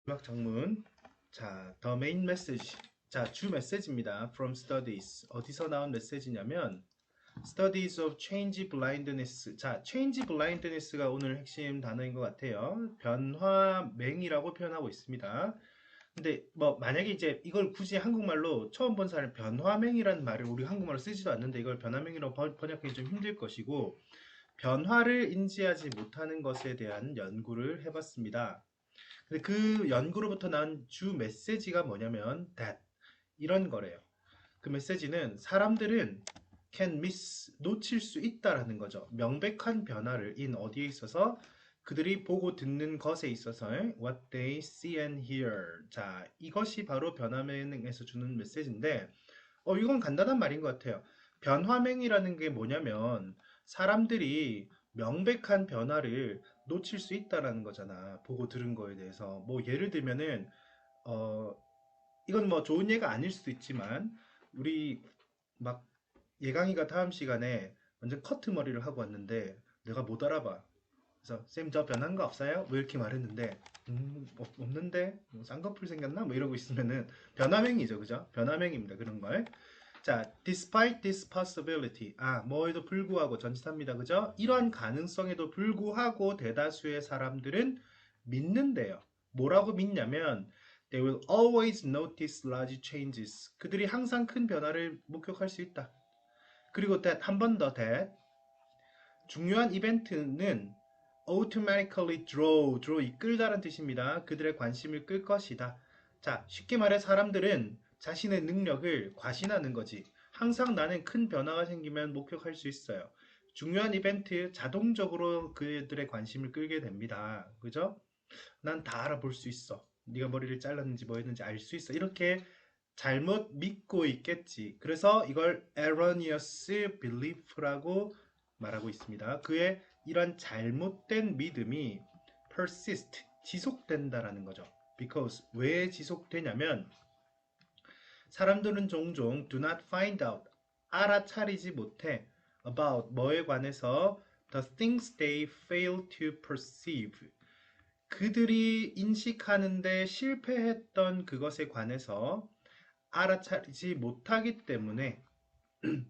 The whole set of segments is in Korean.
음악 장문. 자, the main message. 자, 주 메시지입니다. From studies. 어디서 나온 메시지냐면 studies of change blindness. 자, change blindness가 오늘 핵심 단어인 것 같아요. 변화맹이라고 표현하고 있습니다. 근데 뭐 만약에 이제 이걸 굳이 한국말로 처음 본 사람 변화맹이라는 말을 우리 한국말로 쓰지도 않는데 이걸 변화맹이라고 번역하기 좀 힘들 것이고 변화를 인지하지 못하는 것에 대한 연구를 해봤습니다. 근데 그 연구로부터 나온 주 메시지가 뭐냐면 that 이런 거래요. 그 메시지는 사람들은 can miss 놓칠 수 있다라는 거죠. 명백한 변화를 in 어디에 있어서 그들이 보고 듣는 것에 있어서 what they see and hear. 자, 이것이 바로 변화맹에서 주는 메시지인데 이건 간단한 말인 것 같아요. 변화맹이라는 게 뭐냐면 사람들이 명백한 변화를 놓칠 수 있다라는 거잖아. 보고 들은 거에 대해서. 뭐 예를 들면은 어 이건 뭐 좋은 예가 아닐 수도 있지만 우리 막 예강이가 다음 시간에 완전 커트 머리를 하고 왔는데 내가 못 알아봐. 그래서 쌤 저 변한 거 없어요? 뭐 이렇게 말했는데 없는데 뭐 쌍꺼풀 생겼나? 뭐 이러고 있으면은 변화맹이죠, 그죠? 변화맹입니다, 그런 걸. 자, despite this possibility. 뭐에도 불구하고 전치사입니다. 그죠? 이러한 가능성에도 불구하고 대다수의 사람들은 믿는데요. 뭐라고 믿냐면 they will always notice large changes. 그들이 항상 큰 변화를 목격할 수 있다. 그리고 that 한 번 더 that 중요한 이벤트는 automatically draw 이끌다라는 뜻입니다. 그들의 관심을 끌 것이다. 자, 쉽게 말해 사람들은 자신의 능력을 과신하는 거지. 항상 나는 큰 변화가 생기면 목격할 수 있어요. 중요한 이벤트 자동적으로 그들의 관심을 끌게 됩니다. 그죠? 난 다 알아볼 수 있어. 네가 머리를 잘랐는지 뭐 했는지 알 수 있어. 이렇게 잘못 믿고 있겠지. 그래서 이걸 erroneous belief라고 말하고 있습니다. 그의 이런 잘못된 믿음이 persist, 지속된다라는 거죠. because, 왜 지속되냐면 사람들은 종종 do not find out, 알아차리지 못해 about, 뭐에 관해서 the things they fail to perceive, 그들이 인식하는데 실패했던 그것에 관해서 알아차리지 못하기 때문에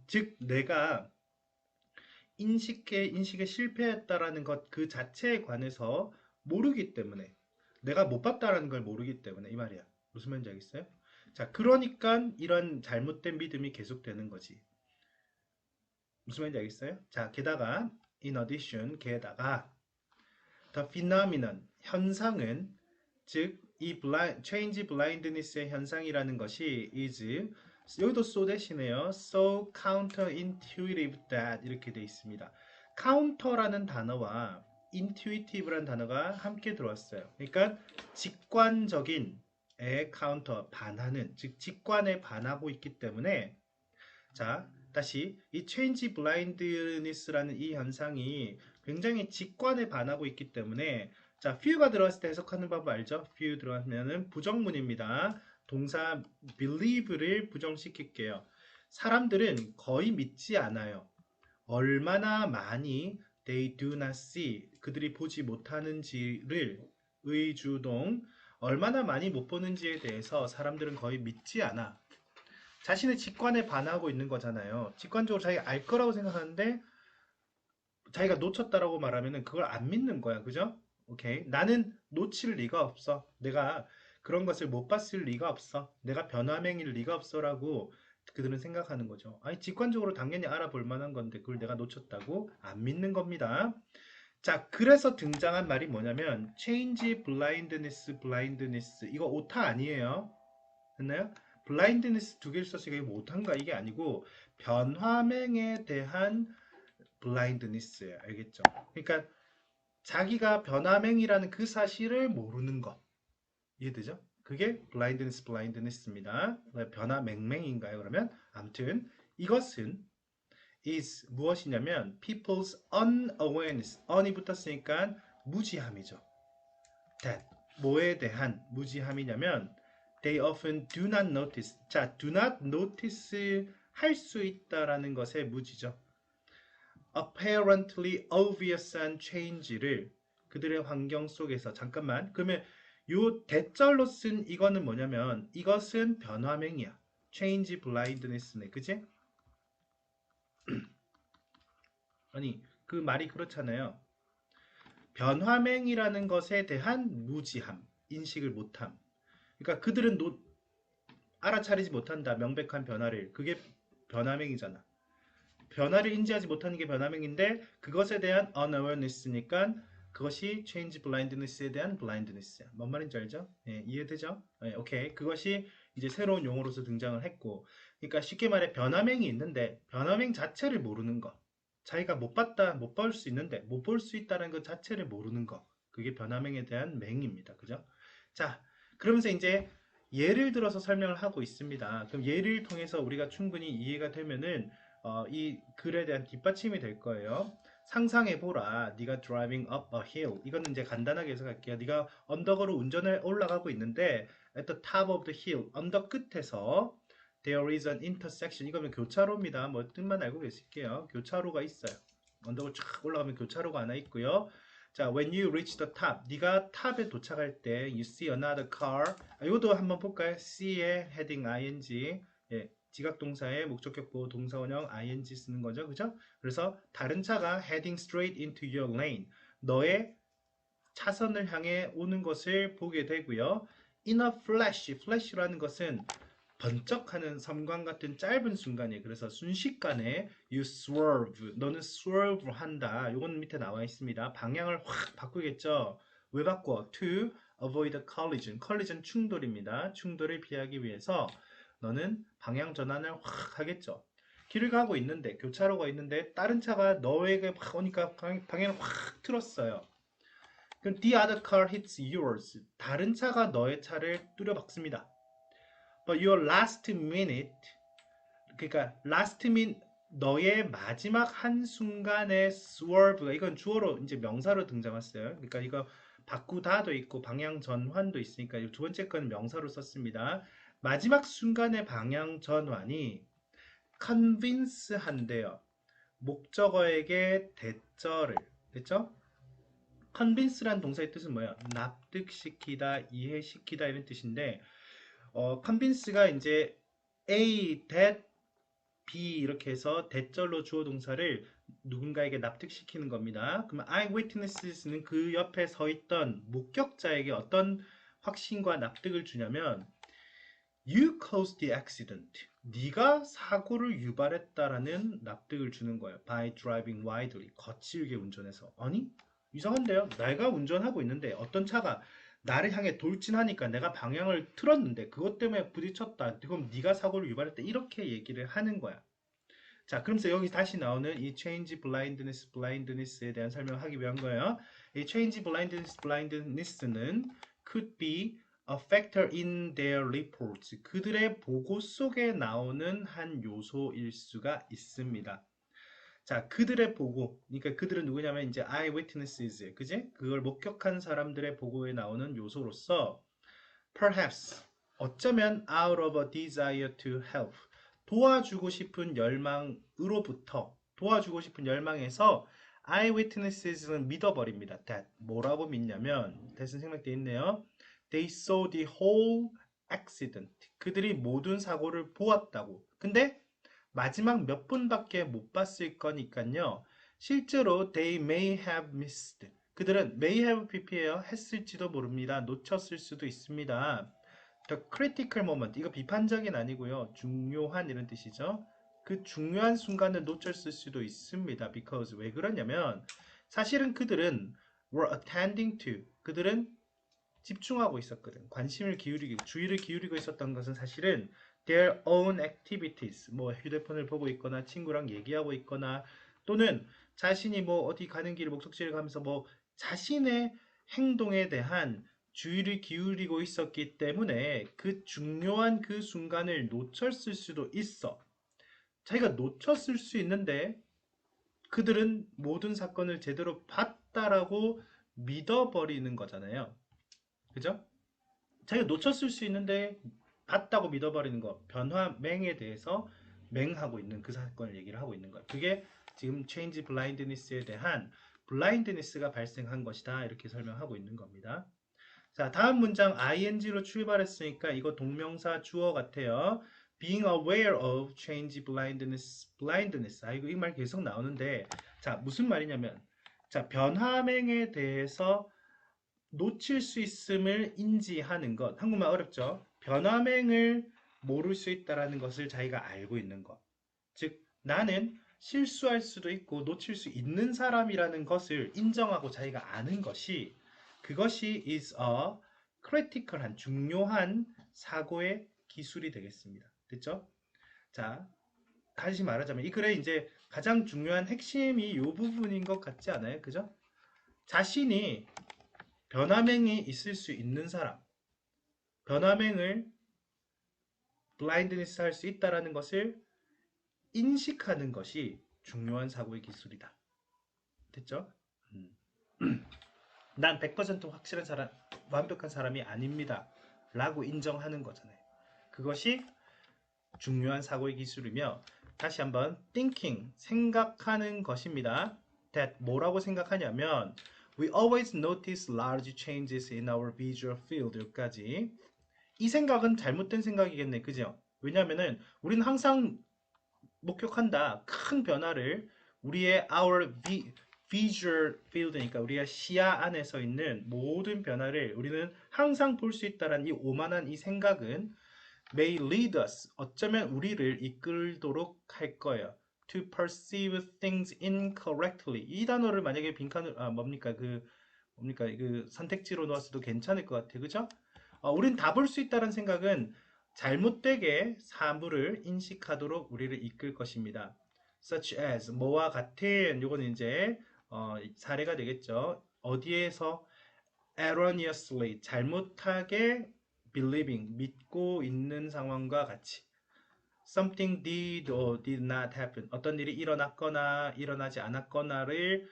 즉 내가 인식에 실패했다라는 것 그 자체에 관해서 모르기 때문에 내가 못 봤다라는 걸 모르기 때문에 이 말이야. 무슨 말인지 알겠어요? 자, 그러니까 이런 잘못된 믿음이 계속되는 거지. 무슨 말인지 알겠어요? 자, 게다가 in addition, 게다가 the phenomenon, 현상은 즉 이 change blindness의 현상이라는 것이 is 여기도 so 대신에요. So counterintuitive that 이렇게 돼 있습니다. counter라는 단어와 intuitive라는 단어가 함께 들어왔어요. 그러니까 직관적인 에 counter 반하는 즉 직관에 반하고 있기 때문에 자, 다시 이 change blindness라는 이 현상이 굉장히 직관에 반하고 있기 때문에 자, few가 들어갔을 때 해석하는 법 알죠? few 들어가면은 부정문입니다. 동사 believe를 부정시킬게요. 사람들은 거의 믿지 않아요. 얼마나 많이 they do not see 그들이 보지 못하는지를 의주동 얼마나 많이 못 보는지에 대해서 사람들은 거의 믿지 않아. 자신의 직관에 반하고 있는 거잖아요. 직관적으로 자기가 알 거라고 생각하는데 자기가 놓쳤다라고 말하면 그걸 안 믿는 거야. 그죠? 오케이. 나는 놓칠 리가 없어. 내가 그런 것을 못 봤을 리가 없어. 내가 변화맹일 리가 없어라고 그들은 생각하는 거죠. 아니, 직관적으로 당연히 알아볼 만한 건데 그걸 내가 놓쳤다고 안 믿는 겁니다. 자, 그래서 등장한 말이 뭐냐면 change blindness, blindness. 이거 오타 아니에요. 됐나요? 블라인드니스 두 개를 썼으니까 이게 못한가 이게 아니고 변화맹에 대한 블라인드니스예요. 알겠죠? 그러니까 자기가 변화맹이라는 그 사실을 모르는 것. 이해되죠? 그게 블라인드니스입니다. 변화맹맹인가요? 그러면 아무튼 이것은 is 무엇이냐면 people's unawareness. un이 붙었으니까 무지함이죠. that 뭐에 대한 무지함이냐면 they often do not notice. 자, do not notice 할 수 있다라는 것의 무지죠. apparently obvious한 change를 그들의 환경 속에서 잠깐만 그러면 요 대절로 쓴 이거는 뭐냐면 이것은 변화명이야. change blindness네. 그지? 아니 그 말이 그렇잖아요. 변화명이라는 것에 대한 무지함, 인식을 못함. 그러니까 그들은 알아차리지 못한다. 명백한 변화를. 그게 변화명이잖아. 변화를 인지하지 못하는 게 변화명인데 그것에 대한 unawareness니까 그것이 change blindness에 대한 blindness야. 뭔 말인지 알죠? 예, 이해되죠? 예, 오케이. 그것이 이제 새로운 용어로서 등장을 했고, 그러니까 쉽게 말해 변화명이 있는데 변화명 자체를 모르는 거. 자기가 못 봤다, 못 볼 수 있는데 못 볼 수 있다는 것 자체를 모르는 거. 그게 변화명에 대한 맹입니다. 그죠? 자, 그러면서 이제 예를 들어서 설명을 하고 있습니다. 그럼 예를 통해서 우리가 충분히 이해가 되면은 이 글에 대한 뒷받침이 될 거예요. 상상해보라. 네가 driving up a hill. 이거는 이제 간단하게 해석할게요. 네가 언덕으로 운전을 올라가고 있는데 at the top of the hill. 언덕 끝에서 there is an intersection. 이거는 교차로입니다. 뭐 뜻만 알고 계실게요. 교차로가 있어요. 언덕을 쫙 올라가면 교차로가 하나 있고요. 자, when you reach the top. 네가 탑에 도착할 때 you see another car. 이것도 한번 볼까요? see의 heading ing. 예, 지각동사의 목적격 보호 동사원형 ing 쓰는 거죠. 그죠? 그래서 다른 차가 heading straight into your lane. 너의 차선을 향해 오는 것을 보게 되고요. In a flash. flash라는 것은 번쩍하는 섬광 같은 짧은 순간이에요. 그래서 순식간에 you swerve. 너는 swerve 한다. 요건 밑에 나와 있습니다. 방향을 확 바꾸겠죠. 왜 바꿔? To avoid a collision. collision 충돌입니다. 충돌을 피하기 위해서 너는 방향 전환을 확 하겠죠. 길을 가고 있는데 교차로가 있는데 다른 차가 너에게 확 오니까 방향을 확 틀었어요. 그럼 the other car hits yours. 다른 차가 너의 차를 뚜려박습니다. But your last minute, 그러니까 last minute 너의 마지막 한 순간의 swerve가 이건 주어로 이제 명사로 등장했어요. 그러니까 이거 바꾸다도 있고 방향 전환도 있으니까 두 번째 거는 명사로 썼습니다. 마지막 순간의 방향 전환이 convince 한대요. 목적어에게 대절을 됐죠? convince란 동사의 뜻은 뭐야? 납득시키다, 이해시키다 이런 뜻인데 convince가 이제 A, that, B 이렇게 해서 대절로 주어 동사를 누군가에게 납득시키는 겁니다. 그러면 eyewitness는 그 옆에 서 있던 목격자에게 어떤 확신과 납득을 주냐면 You caused the accident. 네가 사고를 유발했다라는 납득을 주는 거예요. By driving wildly. 거칠게 운전해서. 아니? 이상한데요? 내가 운전하고 있는데 어떤 차가 나를 향해 돌진하니까 내가 방향을 틀었는데 그것 때문에 부딪혔다. 그럼 네가 사고를 유발했다. 이렇게 얘기를 하는 거야. 자, 그러면서 여기 다시 나오는 이 change blindness, blindness에 대한 설명을 하기 위한 거예요. 이 change blindness, blindness는 could be a factor in their reports. 그들의 보고 속에 나오는 한 요소일 수가 있습니다. 자, 그들의 보고. 그러니까 그들은 누구냐면 이제 eyewitnesses. 그지? 그걸 목격한 사람들의 보고에 나오는 요소로서 perhaps 어쩌면 out of a desire to help 도와주고 싶은 열망으로부터 도와주고 싶은 열망에서 eyewitnesses는 믿어버립니다. that 뭐라고 믿냐면 that은 생략되어 있네요. They saw the whole accident. 그들이 모든 사고를 보았다고. 근데 마지막 몇 분밖에 못 봤을 거니까요. 실제로 they may have missed. 그들은 may have pp예요. 했을지도 모릅니다. 놓쳤을 수도 있습니다. The critical moment. 이거 비판적인 아니고요. 중요한 이런 뜻이죠. 그 중요한 순간을 놓쳤을 수도 있습니다. Because 왜 그러냐면 사실은 그들은 were attending to. 그들은 집중하고 있었거든. 관심을 기울이고 주의를 기울이고 있었던 것은 사실은 their own activities. 뭐 휴대폰을 보고 있거나 친구랑 얘기하고 있거나 또는 자신이 뭐 어디 가는 길 목적지를 가면서 뭐 자신의 행동에 대한 주의를 기울이고 있었기 때문에 그 중요한 그 순간을 놓쳤을 수도 있어. 자기가 놓쳤을 수 있는데 그들은 모든 사건을 제대로 봤다라고 믿어버리는 거잖아요. 그죠? 자기가 놓쳤을 수 있는데 봤다고 믿어버리는 거. 변화맹에 대해서 맹하고 있는 그 사건을 얘기를 하고 있는 거예요. 그게 지금 change blindness에 대한 blindness가 발생한 것이다. 이렇게 설명하고 있는 겁니다. 자, 다음 문장 ing로 출발했으니까 이거 동명사 주어 같아요. Being aware of change blindness. blindness. 아, 이거 이 말 계속 나오는데, 자, 무슨 말이냐면, 자, 변화맹에 대해서 놓칠 수 있음을 인지하는 것. 한국말 어렵죠? 변화맹을 모를 수 있다라는 것을 자기가 알고 있는 것. 즉, 나는 실수할 수도 있고 놓칠 수 있는 사람이라는 것을 인정하고 자기가 아는 것이 그것이 is a critical한 중요한 사고의 기술이 되겠습니다. 됐죠? 자, 다시 말하자면 이 글의 이제 가장 중요한 핵심이 이 부분인 것 같지 않아요? 그죠? 자신이 변화맹이 있을 수 있는 사람, 변화맹을 블라인드니스 할 수 있다라는 것을 인식하는 것이 중요한 사고의 기술이다. 됐죠? 난 100% 확실한 사람, 완벽한 사람이 아닙니다. 라고 인정하는 거잖아요. 그것이 중요한 사고의 기술이며 다시 한번 thinking, 생각하는 것입니다. that 뭐라고 생각하냐면 we always notice large changes in our visual field 여기까지 이 생각은 잘못된 생각이겠네. 그죠? 왜냐하면은 우리는 항상 목격한다. 큰 변화를 우리의 visual field니까 우리가 시야 안에서 있는 모든 변화를 우리는 항상 볼 수 있다는 이 오만한 이 생각은 may lead us 어쩌면 우리를 이끌도록 할 거예요. to perceive things incorrectly 이 단어를 만약에 빈칸을 뭡니까 그 선택지로 놓았어도 괜찮을 것 같아요. 그죠? 우린 다 볼 수 있다는 생각은 잘못되게 사물을 인식하도록 우리를 이끌 것입니다. such as 뭐와 같은 요거는 이제 사례가 되겠죠. 어디에서 erroneously 잘못하게 believing 믿고 있는 상황과 같이 something did or did not happen 어떤 일이 일어났거나 일어나지 않았거나를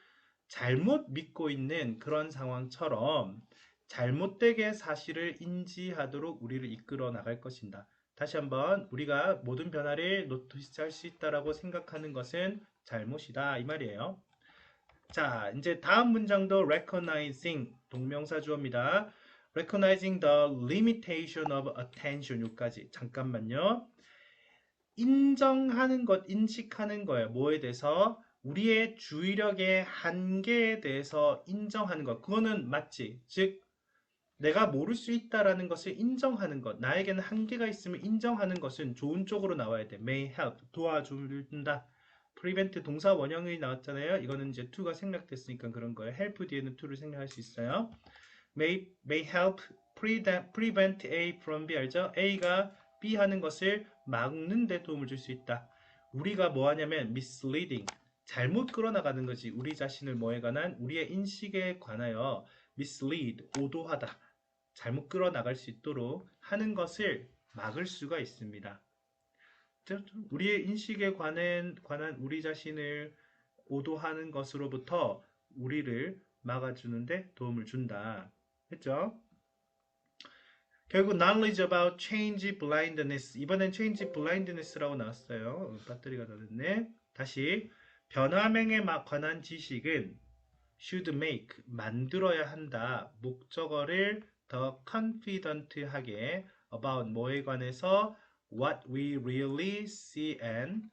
잘못 믿고 있는 그런 상황처럼 잘못되게 사실을 인지하도록 우리를 이끌어 나갈 것입니다. 다시 한번 우리가 모든 변화를 노티스할 수 있다라고 생각하는 것은 잘못이다 이 말이에요. 자, 이제 다음 문장도 recognizing 동명사 주어입니다. recognizing the limitation of attention 여기까지 잠깐만요. 인정하는 것, 인식하는 거예요. 뭐에 대해서? 우리의 주의력의 한계에 대해서 인정하는 것. 그거는 맞지. 즉 내가 모를 수 있다라는 것을 인정하는 것. 나에게는 한계가 있음을 인정하는 것은 좋은 쪽으로 나와야 돼. may help, 도와준다. prevent 동사 원형이 나왔잖아요. 이거는 이제 to가 생략됐으니까 그런 거예요. help 뒤에는 to를 생략할 수 있어요. may help prevent A from B 알죠? A가 B 하는 것을 막는 데 도움을 줄 수 있다. 우리가 뭐 하냐면 misleading 잘못 끌어나가는 거지. 우리 자신을 뭐에 관한 우리의 인식에 관하여 mislead 오도하다. 잘못 끌어나갈 수 있도록 하는 것을 막을 수가 있습니다. 우리의 인식에 관한 우리 자신을 오도하는 것으로부터 우리를 막아주는데 도움을 준다. 했죠? 결국 knowledge about change blindness 이번엔 change blindness라고 나왔어요. 배터리가 다 됐네. 다시 변화명에 관한 지식은 should make 만들어야 한다. 목적어를 더 confident하게 about 뭐에 관해서 what we really see and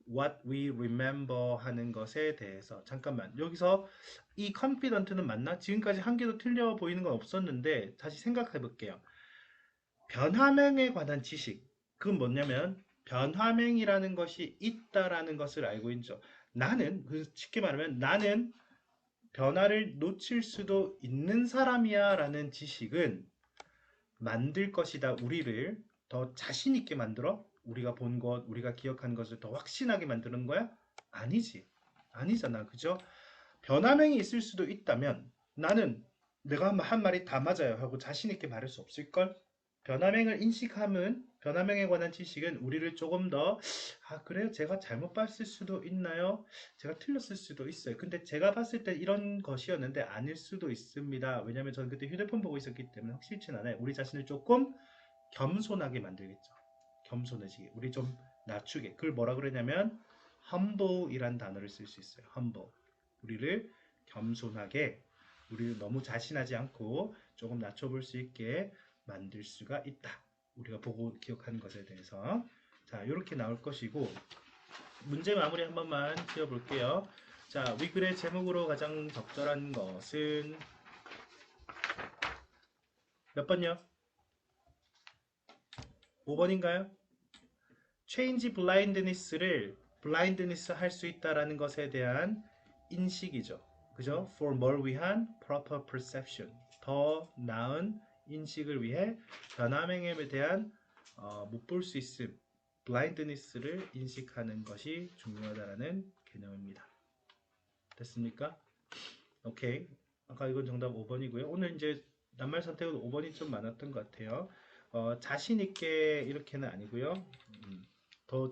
what we remember 하는 것에 대해서 잠깐만 여기서 이 confident는 맞나? 지금까지 한 개도 틀려 보이는 건 없었는데 다시 생각해 볼게요. 변화명에 관한 지식 그건 뭐냐면 변화명이라는 것이 있다라는 것을 알고 있죠. 나는 쉽게 말하면 나는 변화를 놓칠 수도 있는 사람이야 라는 지식은 만들 것이다. 우리를 더 자신 있게 만들어? 우리가 본 것, 우리가 기억한 것을 더 확신하게 만드는 거야? 아니지. 아니잖아. 그죠? 변화명이 있을 수도 있다면 나는 내가 한 말이 다 맞아요 하고 자신 있게 말할 수 없을걸? 변화명을 인식하면 변화명에 관한 지식은 우리를 조금 더 그래요? 제가 잘못 봤을 수도 있나요? 제가 틀렸을 수도 있어요. 근데 제가 봤을 때 이런 것이었는데 아닐 수도 있습니다. 왜냐면 저는 그때 휴대폰 보고 있었기 때문에 확실치는 않아요. 우리 자신을 조금 겸손하게 만들겠죠. 겸손해지게. 우리 좀 낮추게. 그걸 뭐라 그러냐면 humble이란 단어를 쓸 수 있어요. humble. 우리를 겸손하게 우리를 너무 자신하지 않고 조금 낮춰볼 수 있게 만들 수가 있다. 우리가 보고 기억하는 것에 대해서. 자, 이렇게 나올 것이고, 문제 마무리 한 번만 지어볼게요. 자, 위글의 제목으로 가장 적절한 것은 몇 번요? 5번인가요? change blindness를 blindness 할 수 있다라는 것에 대한 인식이죠. 그죠? for 뭘 위한 proper perception. 더 나은 인식을 위해 변화맹에 대한 못 볼 수 있음, blindness를 인식하는 것이 중요하다라는 개념입니다. 됐습니까? 오케이. 아까 이건 정답 5번이고요. 오늘 이제 낱말 선택은 5번이 좀 많았던 것 같아요. 자신 있게 이렇게는 아니고요.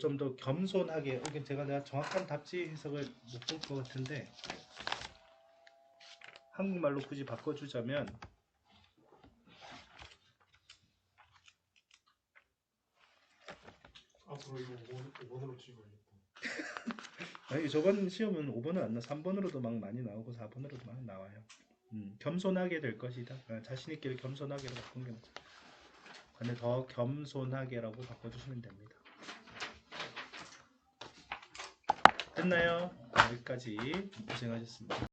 좀 더 겸손하게. 이게 내가 정확한 답지 해석을 못 볼 것 같은데 한국말로 굳이 바꿔주자면 앞으로 이거 5번으로 찍어야겠다. 아니, 저번 시험은 5번은 안 나. 3번으로도 막 많이 나오고 4번으로도 막 나와요. 겸손하게 될 것이다. 자신 있게를 겸손하게로 바꾼 경우. 근데 더 겸손하게라고 바꿔주시면 됩니다. 됐나요? 여기까지 고생하셨습니다.